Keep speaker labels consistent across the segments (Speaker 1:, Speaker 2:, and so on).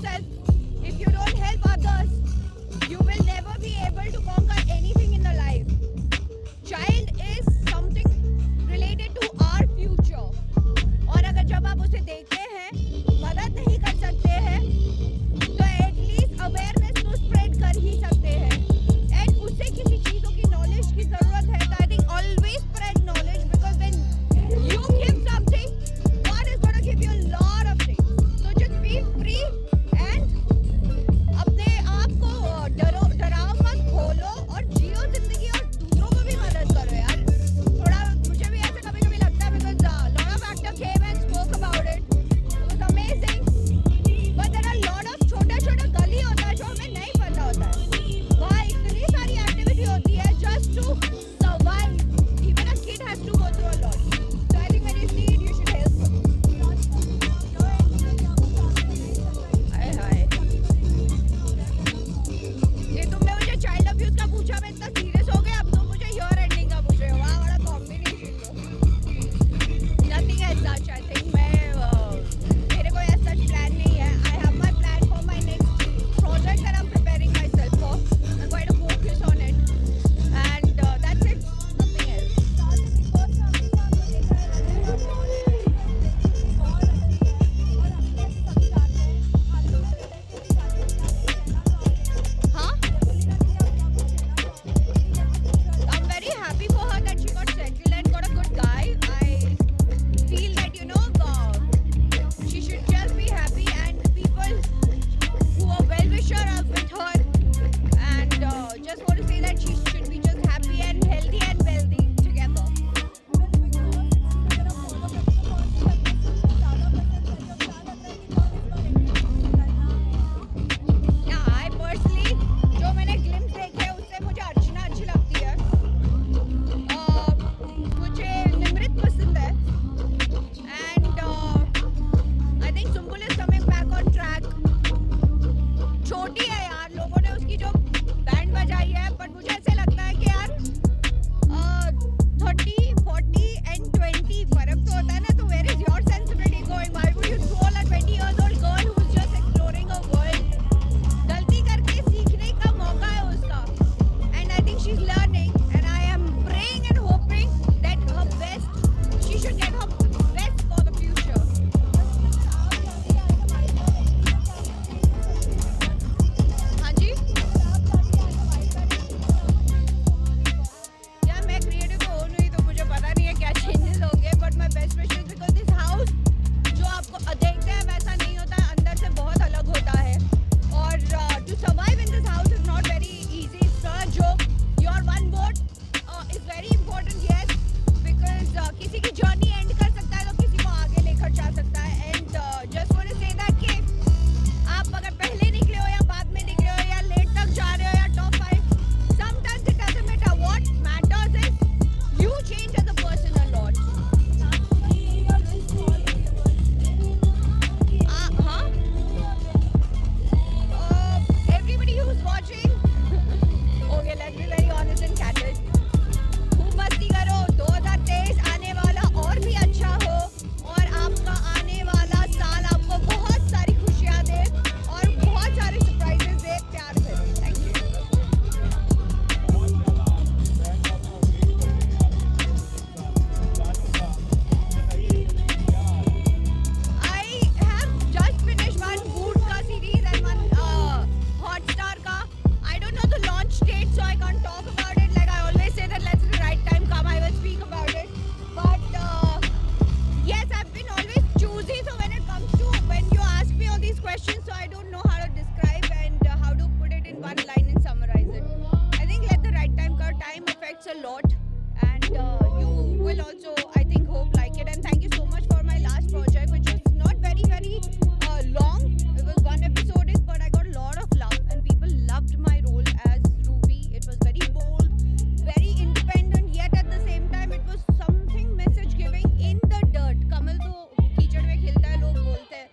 Speaker 1: yourself, if you don't help others, you will never be able to conquer anything in the life. Child is something related to our future. और अगर जब आप उसे देखते हैं, मदद नहीं कर सकते हैं, तो एटलीस्ट अवेयरनेस तो स्प्रेड कर ही सकते हैं. एंड उसे किसी चीज़ों की नॉलेज की ज़रूरत है. तो I think always spread knowledge, because when you give something, God is gonna give you a lot of things. So just be free and अपने आप को डराओ मत, खोलो और जियो जिंदगी और दूसरों को भी मदद करो यार. थोड़ा मुझे भी ऐसा कभी कभी लगता है, because lot of actor came and spoke about it. It was amazing. But there are lot of छोटा छोटा गली होता है जो हमें नहीं पता होता है. वहाँ इतनी सारी एक्टिविटी होती है just to survive. Even a kid has to go through a lot. So I think when you see it, you should help. हाय हाय, ये तुमने मुझे चाइल्ड अब्यूज का पूछा, मैं इतना सीरियस हो गया. अब तुम मुझे ईयर एंडिंग का पूछ रहे हो. वाह, बड़ा combination. Nothing as such. I think मेरे कोई ऐसा प्लान नहीं है. I have my plan for my next project that I am preparing myself for. I am going to focus on it and that's it. Nothing else. हाँ, I'm very happy for her that she got settled and got a good guy. I feel that, you know, she should just be happy, and people who are well-wisher are with her, and just want to say that she should be just happy and healthy and wealthy together. Yeah, I personally, जो मैंने glimpse देखे उससे मुझे अर्चना अच्छी लगती है. मुझे निमृत पसंद है. And I think Sumbul is coming back on track. छोटी है यार, लोगों ने उसकी जो बैंड बजाई है, बट मुझे ऐसे लगता है कि यार 30, 40 एंड 20 फर्क तो होता है ना. तो where is your sensibility going? Why would you troll a 20 years old girl who is just exploring a world? गलती करके सीखने का मौका है उसका. And I think she's learning, and I am praying and hoping that her best, she should get her best for the future. हाँ जी, यार मैं क्रिएटिव हो नहीं, तो मुझे पता नहीं है क्या चेंजेस होंगे. But my best wishes, because this house जो आपको देखते हैं वैसा नहीं होता है, अंदर से बहुत अलग होता है. और to survive in this house is not very easy. जो your one vote is very important. Yes, because किसी की जर्नी एंड कर सकता है तो किसी को आगे लेकर जा सकता है. And just want to say that कि आप अगर पहले निकले हो या बाद में निकले हो या लेट तक जा रहे हो या top 5, sometimes it doesn't matter. What matters is you change as a person a lot. हाँ, everybody who's watching, okay, let's be very honest and candid. खूब मस्ती करो. 2023 आने वाला और भी अच्छा हो, और आपका आने वाला साल आपको बहुत सारी खुशियाँ दे और बहुत सारे सरप्राइजेस दे. प्यार से. Thank you. I have just finished one food ka series and one Hotstar ka. I don't know the launch date, so I can't talk about it. Like I always say that let's the right time come, I will speak about it. But yes, I've been always choosy. So when it comes to when you ask me all these questions, so I don't know how to describe and how to put it in one line and summarize it. I think let the right time come. Time affects a lot, and you will also, I think, hope like it. And thank you so much for my last project, which was not very long. It was one episodic, but I got a lot of love, and people loved my role as Ruby. It was very bold, very independent, yet at the same time it was something message giving in the dirt. कमल तो कीचड़ में खिलता है, लोग बोलते हैं,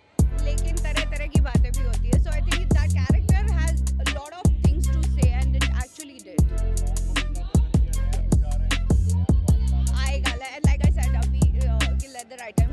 Speaker 1: लेकिन तरह तरह की बातें भी होती है. So I think that character has a lot of things to say, and it actually did. आएगा, like I said, अभी let the right time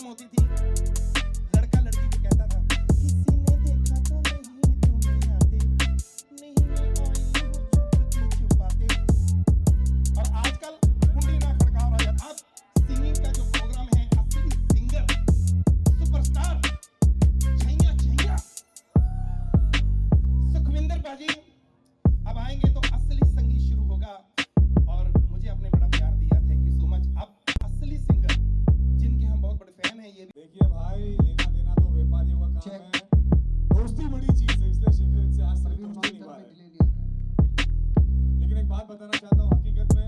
Speaker 2: होती थी, लड़का लड़की को कहता था किसी ने देखा तो नहीं तुम्हें आते, नहीं मैं आई हूँ छुपते छुपाते। और आजकल कुंडी ना खड़काओ राजा। अब सिंगिंग का जो प्रोग्राम है, असली सिंगर सुपरस्टार छैया छैया सुखविंदर बाजी अब आएंगे तो असली संगीत शुरू होगा। और मुझे आपने बड़ा प्यार दिया, थैंक यू सो मच। अब असली सिंगर जिनके हम बहुत बड़े फैन हैं, ये भी
Speaker 3: देखिए भाई, लेना देना तो व्यापारियों का काम है, दोस्ती बड़ी चीज है, इसलिए शेखर इनसे आज तक दोस्ती नहीं हुआ है। लेकिन एक बात बताना चाहता हूँ, हकीकत में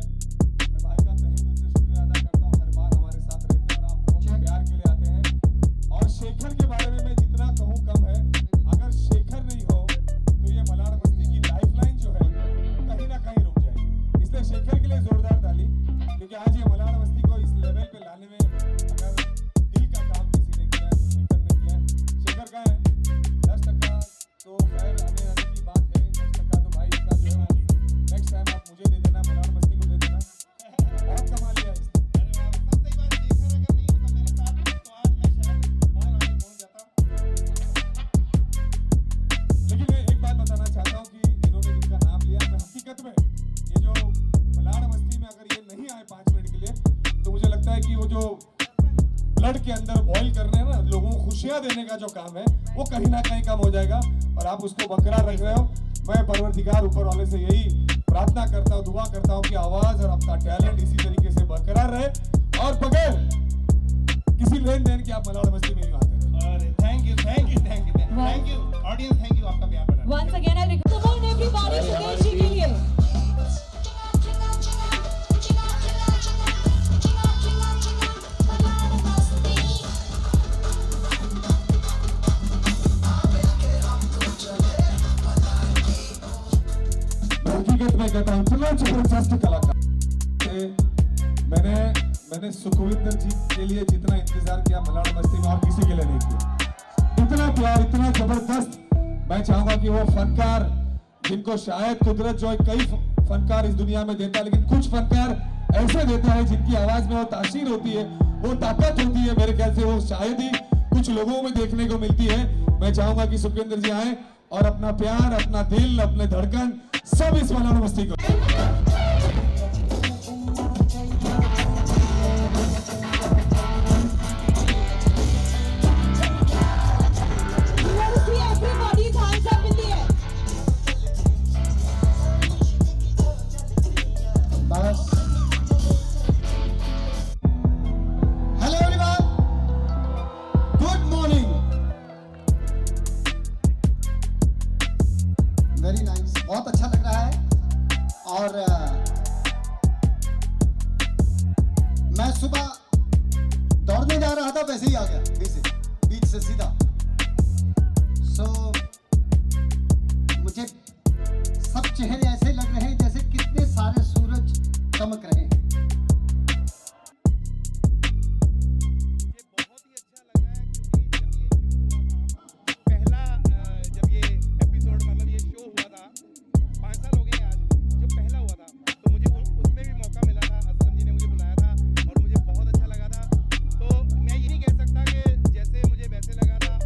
Speaker 3: मैं भाई का तहे दिल से शुक्रिया अदा करता हूँ, हर बार हमारे साथ रहते हैं और आप लोगों को प्यार के लिए आते हैं। और शेखर के बारे में मैं जितना कहूँ कम है। अगर शेखर नहीं हो तो ये मलाड बस्ती की लाइफलाइन जो है कहीं ना कहीं रुक जाएगी। इसलिए शेखर के लिए जोरदार ताली, क्योंकि आज ये मलाड बस्ती को इस लेवल पे लाने में अगर दिल का काम किसी ने किया है तो शेखर ने किया है। शेखर का है 10% तो खैर आने आने की बात है, 10% तो भाई इसका जो है नेक्स्ट टाइम आप मुझे दे देना, मलाड बस्ती को दे देना। बहुत कमा लिया इसने।
Speaker 2: अरे वाह, सबसे बात शेखर अगर नहीं होता मेरे साथ तो आज मैं शायद और आगे पहुंच जाता।
Speaker 3: लेकिन मैं एक बात बताना चाहता हूँ कि इन्होंने जिनका नाम लिया, मैं हकीकत में ये जो मलाड बस्ती में अगर ये नहीं आए 5 मिनट के लिए तो मुझे लगता है कि वो जो ब्लड के अंदर बॉईल करने हैं ना, लोगों को खुशियां देने का जो काम है वो कहीं ना कहीं कम हो जाएगा। और आप उसको बरकरार रख रहे हो। मैं परवरदिगार ऊपर वाले से यही प्रार्थना करता हूँ, दुआ करता हूँ कि आवाज और आपका टैलेंट इसी तरीके से बरकरार रहे और बगैर किसी लेन देन के आप मलाड बस्ती में ही आते रहे।
Speaker 2: अरे thank you thank you thank you thank you audience, thank you आपका प्यार बना।
Speaker 4: Once again, I come on everybody, Sukesh जी के लिए।
Speaker 3: हकीकत में कहता हूँ इतना जबरदस्त कलाकार मैंने सुखविंदर जी के लिए जितना इंतजार किया मलाड बस्ती में और किसी के लिए नहीं किया। इतना प्यार, इतना जबरदस्त। मैं चाहूंगा कि वो फनकार जिनको शायद कुदरत जो है कई फनकार इस दुनिया में देता है, लेकिन कुछ फनकार ऐसे देता है जिनकी आवाज में वो तासीर होती है, वो ताकत होती है, मेरे ख्याल से वो शायद ही कुछ लोगों में देखने को मिलती है। मैं चाहूंगा कि सुखविंदर जी आए और अपना प्यार, अपना दिल, अपने धड़कन सब इस मलाड बस्ती को।
Speaker 4: Let us see everybody's hands up in the air.
Speaker 5: बस hello everyone, good morning. Very nice, बहुत अच्छा लग रहा है। और मैं सुबह दौड़ने जा रहा था, वैसे ही आ गया बीच से सीधा। सो मुझे सब चेहरे ऐसे लग रहे हैं जैसे कितने सारे सूरज चमक रहे हैं।
Speaker 2: मुझे बहुत ही अच्छा लग रहा है क्योंकि जब ये एपिसोड मतलब ये शो हुआ था 5 साल हो गए आज, जो पहला हुआ था तो मुझे उसमें भी मौका मिला था। असलम जी ने मुझे बुलाया था और मुझे बहुत अच्छा लगा था। तो मैं ये नहीं कह सकता कि जैसे मुझे वैसे लगा था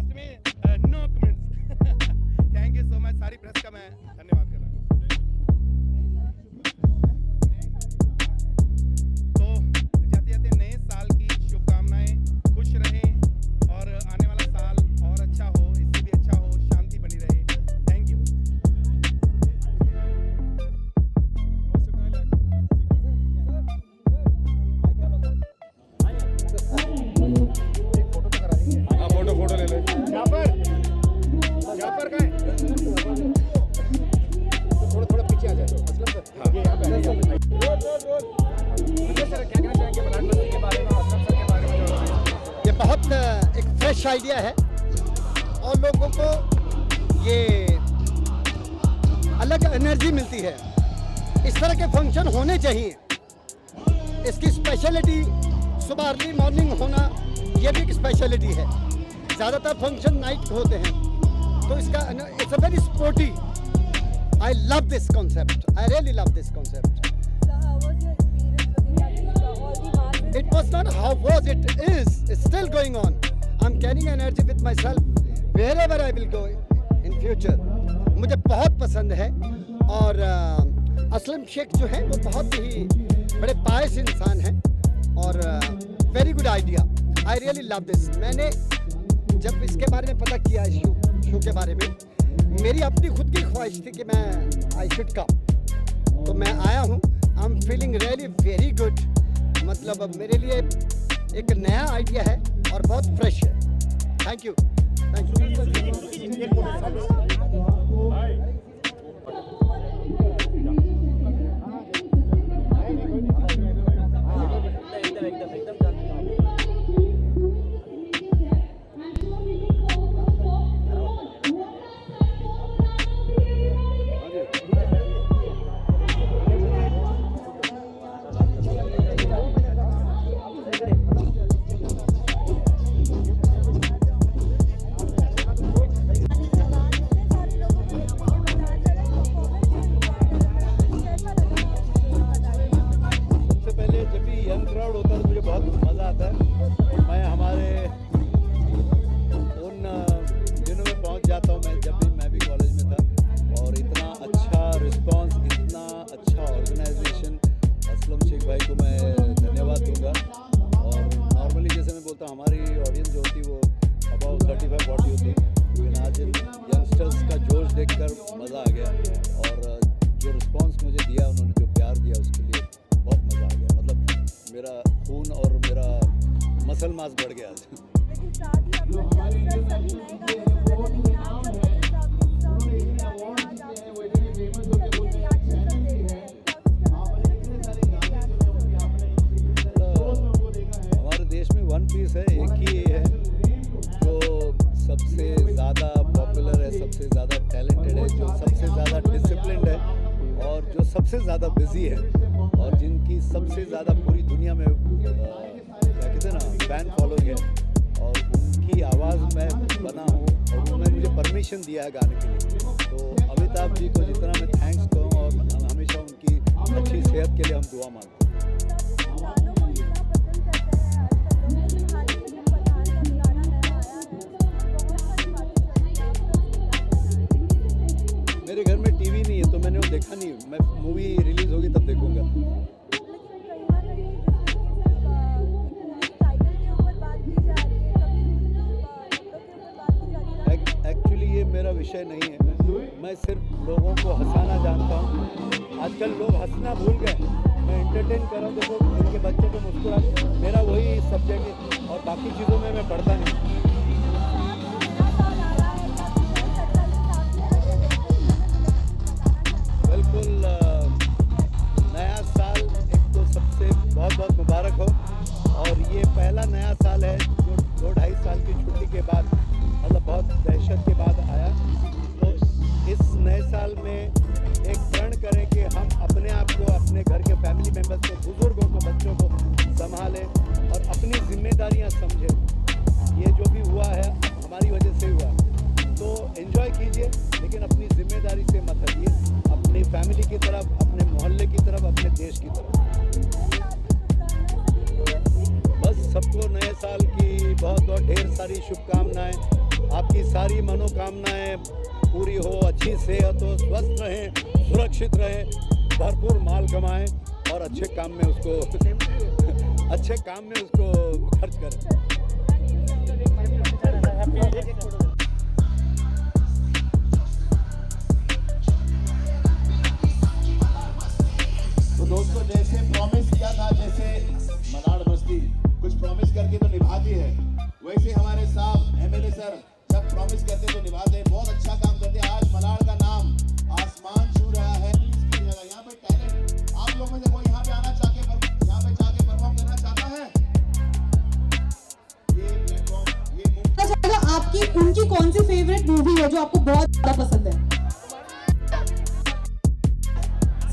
Speaker 2: लास्ट में no comments. Thank you so much, सारी प्रेस का मैं धन्यवाद कर रहा हूँ। तो जाते जाते नए साल की शुभकामनाएं, खुश रहें और आने वाला साल और अच्छा हो, इससे भी अच्छा हो, शांति बनी रहे। Thank you.
Speaker 3: फोटो ले ले।
Speaker 2: यहाँ पर का थोड़ा पीछे आ जाए। असलम सर, ये यहाँ पे सर क्या कहना चाहेंगे प्रधानमंत्री के बारे में, असलम सर के बारे में?
Speaker 5: ये बहुत एक फ्रेश आइडिया है और लोगों को ये अलग एनर्जी मिलती है। इस तरह के फंक्शन होने चाहिए। इसकी स्पेशलिटी सुबह अर्ली मॉर्निंग होना, ये भी एक स्पेशलिटी है। ज़्यादातर फंक्शन नाइट को होते हैं, तो इसका it's a very sporty. I love this concept, I really love this concept. It was not how was, it is. It's still going on. I'm carrying energy with myself wherever I will go in future. मुझे बहुत पसंद है और असलम शेख जो है वो बहुत ही बड़े पायस इंसान हैं और very good idea. I really love this. मैंने जब इसके बारे में पता किया, इस शो के बारे में, मेरी अपनी खुद की ख्वाहिश थी कि मैं आई शुड कम, तो मैं आया हूँ। I am feeling really very good. मतलब अब मेरे लिए एक नया आइडिया है और बहुत फ्रेश है। Thank you, thank you.
Speaker 6: हमारी ऑडियंस जो होती वो अबाउट 35-40 होती, लेकिन आज यंगस्टर्स का जोश देखकर मज़ा आ गया और जो रिस्पांस मुझे दिया, उन्होंने जो प्यार दिया, उसके लिए बहुत मज़ा आ गया। मतलब मेरा खून और मेरा मसल मास बढ़ गया आज।
Speaker 7: लेकिन साथ ही अब यंगस्टर्स सभी नए गाने सुन रहे हैं, लेकिन आप जब
Speaker 6: हमारे देश में वन पीस है, एक ही है जो सबसे ज़्यादा पॉपुलर है, सबसे ज़्यादा टैलेंटेड है, जो सबसे ज़्यादा डिसिप्लिन्ड है और जो सबसे ज़्यादा बिजी है और जिनकी सबसे ज़्यादा पूरी दुनिया में क्या कहते हैं ना, फैन फॉलोइंग है और उनकी आवाज़ में बना हूँ और उन्होंने मुझे परमिशन दिया है गाने के लिए। तो अमिताभ जी को जितना मैं थैंक्स कहूँ और हमेशा उनकी अच्छी सेहत के लिए हम दुआ मांगते हैं। मेरे घर में टीवी नहीं है तो मैंने वो देखा नहीं, मैं मूवी रिलीज होगी तब देखूंगा। एक्चुअली ये मेरा विषय नहीं है, मैं सिर्फ लोगों को हंसाना जानता हूँ। आजकल लोग हंसना भूल गए, मैं एंटरटेन कर रहा हूँ। देखो उनके बच्चे को मुस्कुरा, मेरा वही सब्जेक्ट है और बाकी चीज़ों में मैं पढ़ता नहीं। बिल्कुल, नया साल एक तो सबसे बहुत बहुत मुबारक हो और ये पहला नया साल है जो 2-2.5 साल की छुट्टी के बाद, मतलब बहुत दहशत के बाद आया। तो इस नए साल में एक प्रण करें कि हम अपने आप को, अपने घर के फैमिली मेम्बर्स को, बुजुर्गों को, बच्चों को संभालें और अपनी जिम्मेदारियां समझें। ये जो भी हुआ है हमारी वजह से हुआ, तो एंजॉय कीजिए लेकिन अपनी जिम्मेदारी से मत हटिए, अपनी फैमिली की तरफ, अपने मोहल्ले की तरफ, अपने देश की तरफ। बस सबको नए साल की बहुत बहुत ढेर सारी शुभकामनाएं। आपकी सारी मनोकामनाएं पूरी हो, अच्छी सेहत हो, स्वस्थ रहें, सुरक्षित रहें, भरपूर माल कमाएं और अच्छे काम में उसको खर्च करें।
Speaker 2: तो दोस्तों जैसे प्रॉमिस किया था, जैसे मलाड मस्ती कुछ प्रॉमिस करके तो निभाती है, वैसे हमारे साहब एमएलए सर जब प्रॉमिस करते तो निभाते, बहुत अच्छा काम करते। आज मलाड का नाम आसमान छू रहा है। यहाँ पे टैलेंट, आप लोग में से कोई यहाँ पे आना चाहते, यहाँ पे जाके परफॉर्म करना चाहता है? ये प्लेटफॉर्म, ये
Speaker 4: पता चलेगा आपकी उनकी कौन सी फेवरेट मूवी है जो आपको बहुत ज्यादा पसंद है।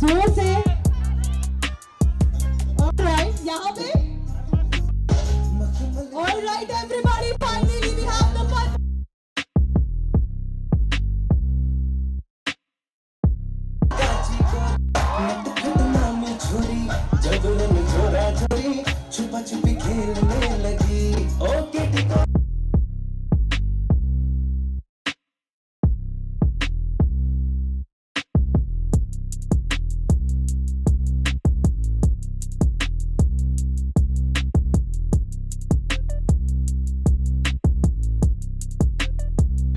Speaker 4: जोर से ऑलराइट, यहाँ पे alright everybody, finally we have the fun.
Speaker 8: छुपा छुपी खेलने लगी ओके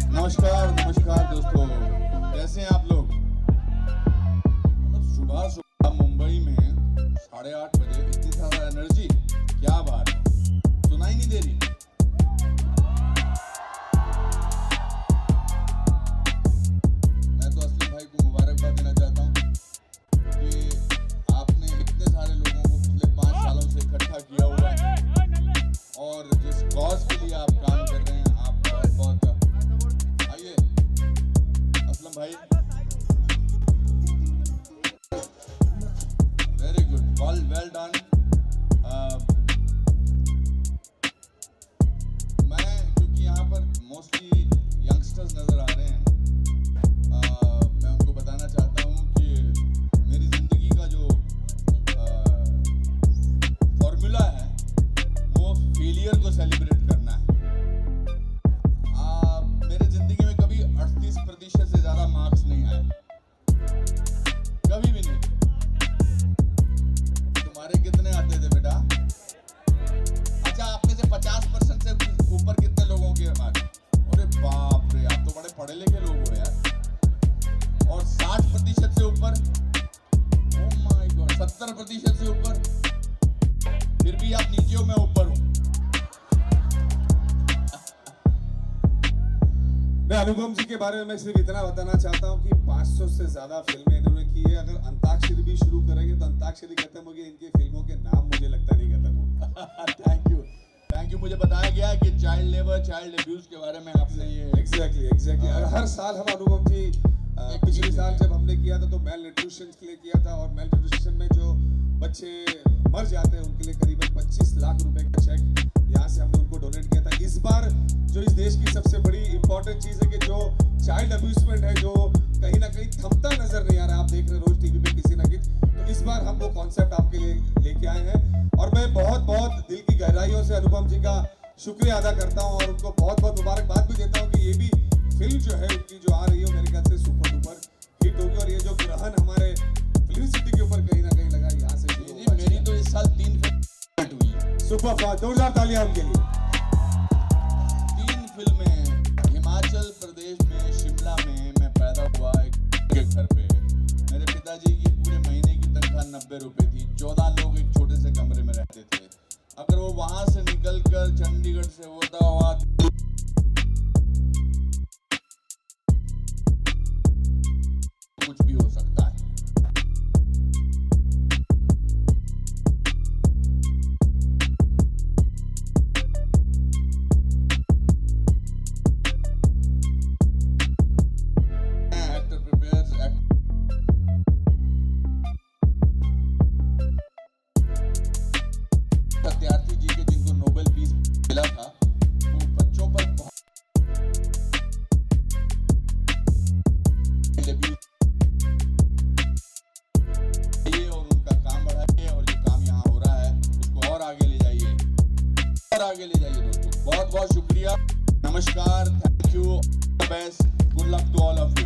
Speaker 3: नमस्कार दोस्तों, कैसे हैं आप लोग? मतलब सुबह सुबह मुंबई में 8:30 बजे इतनी ज्यादा एनर्जी, क्या बात है, सुनाई नहीं दे रही। मैं तो असलम भाई को मुबारकबाद देना चाहता हूँ कि आपने इतने सारे लोगों को पिछले 5 सालों से इकट्ठा किया हुआ है और जिस कॉज के लिए आप काम कर रहे हैं, आप बहुत आइए असलम भाई, वेरी गुड, वेल डन। मैं क्योंकि यहाँ पर मोस्टली यंगस्टर्स नजर आ रहे हैं, मैं उनको बताना चाहता हूँ कि मेरी जिंदगी का जो फॉर्मूला है वो फेलियर को सेलिब्रेट करना है। मेरे जिंदगी में कभी 38% से ज्यादा मार्क्स नहीं आए, कभी भी नहीं। तुम्हारे कितने आते थे बेटा? अच्छा, आप में से 50% से ऊपर कितने लोगों के मार्क्स? अरे बाप रे, आप तो बड़े पढ़े लिखे लोग हो यार। और 60% से ऊपर, ओह माय गॉड, 70% से ऊपर, फिर भी आप नीचे हो, मैं ऊपर हूँ। मैं अनुपम जी के बारे में मैं सिर्फ इतना बताना चाहता हूँ कि 500 से ज्यादा फिल्में इन्होंने की है। अगर अंताक्षरी भी शुरू करेंगे तो अंताक्षरी खत्म होगी, इनकी फिल्मों के नाम मुझे लगता नहीं खत्म होगा। Thank you. मुझे बताया गया कि चाइल्ड लेबर, चाइल्ड अब्यूज के बारे में आपने ये एग्जैक्टली हर साल हम अनुपम जी पिछले साल जब हमने किया था तो मेल न्यूट्रिशन के लिए किया था, और मेल न्यूट्रिशन में जो बच्चे मर जाते हैं उनके लिए करीबन 25 लाख रुपए का चेक यहाँ से हमने उनको डोनेट किया था। इस बार जो इस देश की सबसे बड़ी इंपॉर्टेंट चीज है कि जो चाइल्ड अब्यूजमेंट है जो कहीं ना कहीं थमता नजर नहीं आ रहा, आप देख रहे रोज टीवी पे किसी ना किसी, तो इस बार हम वो कॉन्सेप्ट आपके लिए लेके आए हैं। और मैं बहुत दिल की गहराइयों से अनुपम जी का शुक्रिया अदा करता हूँ और उनको बहुत मुबारकबाद भी देता हूँ कि ये भी फिल्म जो है उनकी जो आ रही है मेरे ख्याल से सुपर डुपर हिट होगी। और ये जो ग्रहण हमारे फिल्म सिटी के ऊपर कहीं ना कहीं लगा, यहाँ से मेरी तो इस साल 3 फिल्म हुई। सुपर, जोरदार तालियां उनके लिए। 3 फिल्में हिमाचल प्रदेश में, शिमला में मैं पैदा हुआ एक घर पे। मेरे पिताजी की पूरे महीने की तनख्वाह 90 रुपए थी, 14 लोग एक छोटे से कमरे में रहते थे। अगर वो वहां से निकलकर चंडीगढ़ से होता हुआ कुछ भी हो सकता है। Good luck to all of you.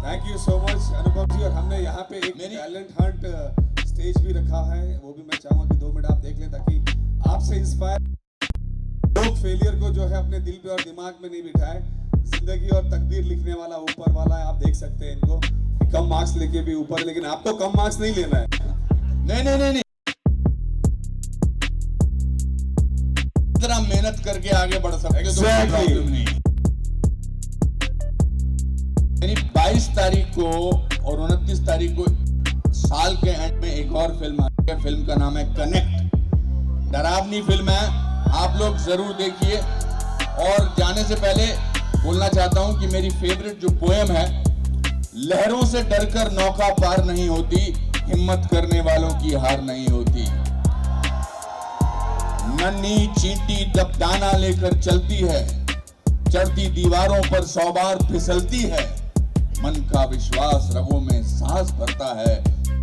Speaker 3: Thank you so much Anupam ji. और हमने यहाँ पे एक टैलेंट हंट स्टेज भी रखा है, वो भी मैं चाहूँगा कि 2 मिनट आप देख लें ताकि आपसे इंस्पायर लोग फेलियर को जो है अपने दिल पे और दिमाग में नहीं बिठाए। जिंदगी और तकदीर लिखने वाला ऊपर वाला है। आप देख सकते हैं इनको कि कम मार्क्स लेके भी ऊपर, लेकिन आपको कम मार्क्स नहीं लेना है। नहीं नहीं नहीं नहीं, इतना मेहनत करके आगे बढ़ सकते हो तो कोई प्रॉब्लम नहीं। यानी 22 तारीख को और 29 तारीख को साल के एंड में एक और फिल्म आ रही है। फिल्म का नाम है कनेक्ट। डरावनी फिल्म है, आप लोग जरूर देखिए। और जाने से पहले बोलना चाहता हूं कि मेरी फेवरेट जो पोएम है, लहरों से डरकर नौका पार नहीं होती, हिम्मत करने वालों की हार नहीं होती। नन्ही चींटी जब दाना लेकर चलती है, चढ़ती दीवारों पर 100 बार फिसलती है। मन का विश्वास रगों में सांस भरता है,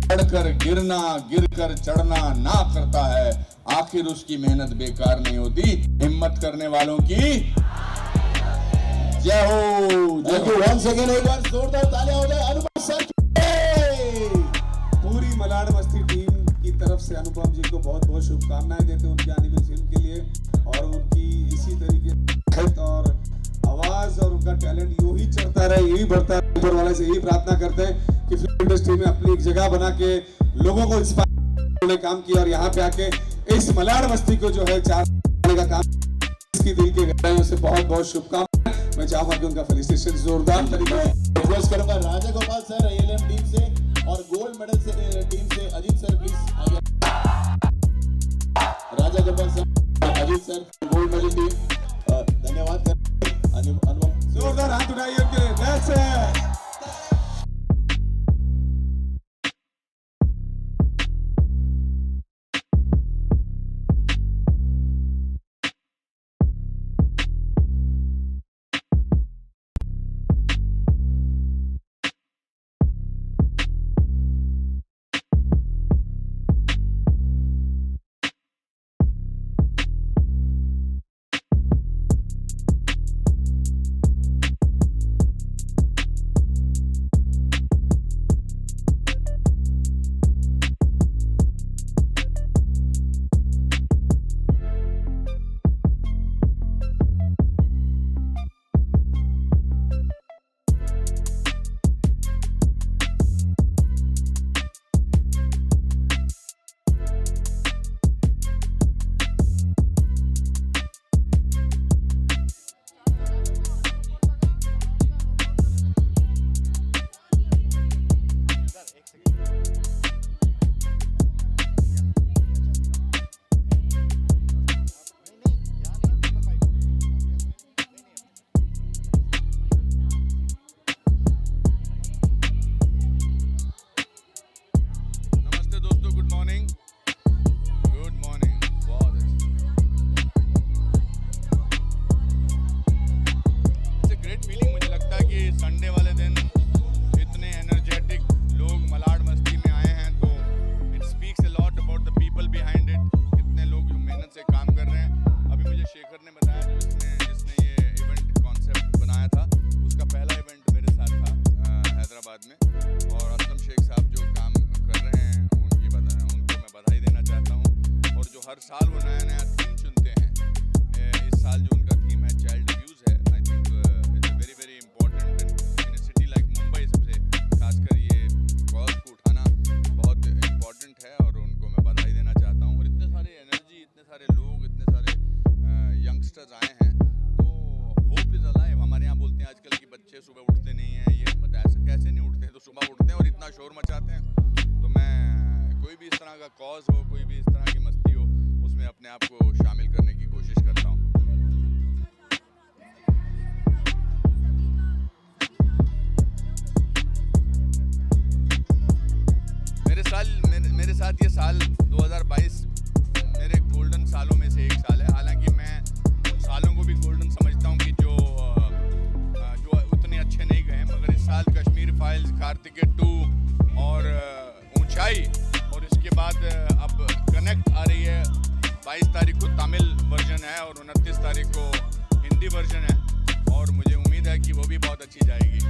Speaker 3: चढ़कर गिरना गिरकर चढ़ना ना करता है। आखिर उसकी मेहनत बेकार नहीं होती, हिम्मत करने वालों की जय हो। जय हो। वंस अगेन एक बार जोरदार तालियां हो जाए अनुपम सर की। पूरी मलाड मस्ती टीम की तरफ से अनुपम जी को बहुत बहुत शुभकामनाएं देते हैं उनकी आने वाली फिल्म के लिए। और उनकी इसी तरीके और आवाज और उनका टैलेंट यूं ही चढ़ता रहे, यही बढ़ता रहे। ऊपर वाले से यही प्रार्थना करते हैं कि फिल्म इंडस्ट्री में अपनी एक जगह बना के लोगों को इंस्पायर करने का काम किया और यहाँ पे आके इस मलाड मस्ती को जो है 4 का काम, इसकी दिल के गहराइयों से बहुत बहुत शुभकामनाएं। मैं चाहूंगा कि उनका फेलिसिटेशन जोरदार तरीके से रिक्वेस्ट करूंगा राजा गोपाल सर ALM टीम से और गोल्ड मेडल से टीम से अजीत सर प्लीज आगे। Raja Gopal sir, Ajit sir, gold medal team, धन्यवाद सर। अनुपम जोरदार हाथ उठाइए उनके लिए। That's it. हर साल वो नया नया थीम चुनते हैं। इस साल जो उनका थीम है चाइल्ड अब्यूज़ है। I think it's very very important in a city like Mumbai, सबसे खासकर ये कॉज को उठाना बहुत इम्पॉर्टेंट है और उनको मैं बधाई देना चाहता हूँ। और इतने सारे एनर्जी, इतने सारे लोग, इतने सारे यंगस्टर्स आए हैं तो होप इज़ अलाइव। हमारे यहाँ बोलते हैं आजकल कि बच्चे सुबह उठते नहीं हैं, ये मत ऐसे कैसे नहीं उठते हैं, तो सुबह उठते हैं और इतना शोर मचाते हैं। तो मैं कोई भी इस तरह का कॉज हो, कोई भी इस तरह की मस्ती हो, उसमें अपने आप को शामिल करने की कोशिश करता हूँ। मेरे साथ ये साल 2022 मेरे गोल्डन सालों में से एक साल है। हालांकि मैं उन सालों को भी गोल्डन समझता हूँ कि जो उतने अच्छे नहीं गए, मगर इस साल कश्मीर फाइल्स, कार्तिकेय 2 और ऊंचाई, और इसके बाद अब कनेक्ट आ रही है। 22 तारीख को तमिल वर्जन है और 29 तारीख को हिंदी वर्जन है।
Speaker 9: और मुझे उम्मीद है कि वो भी बहुत अच्छी जाएगी।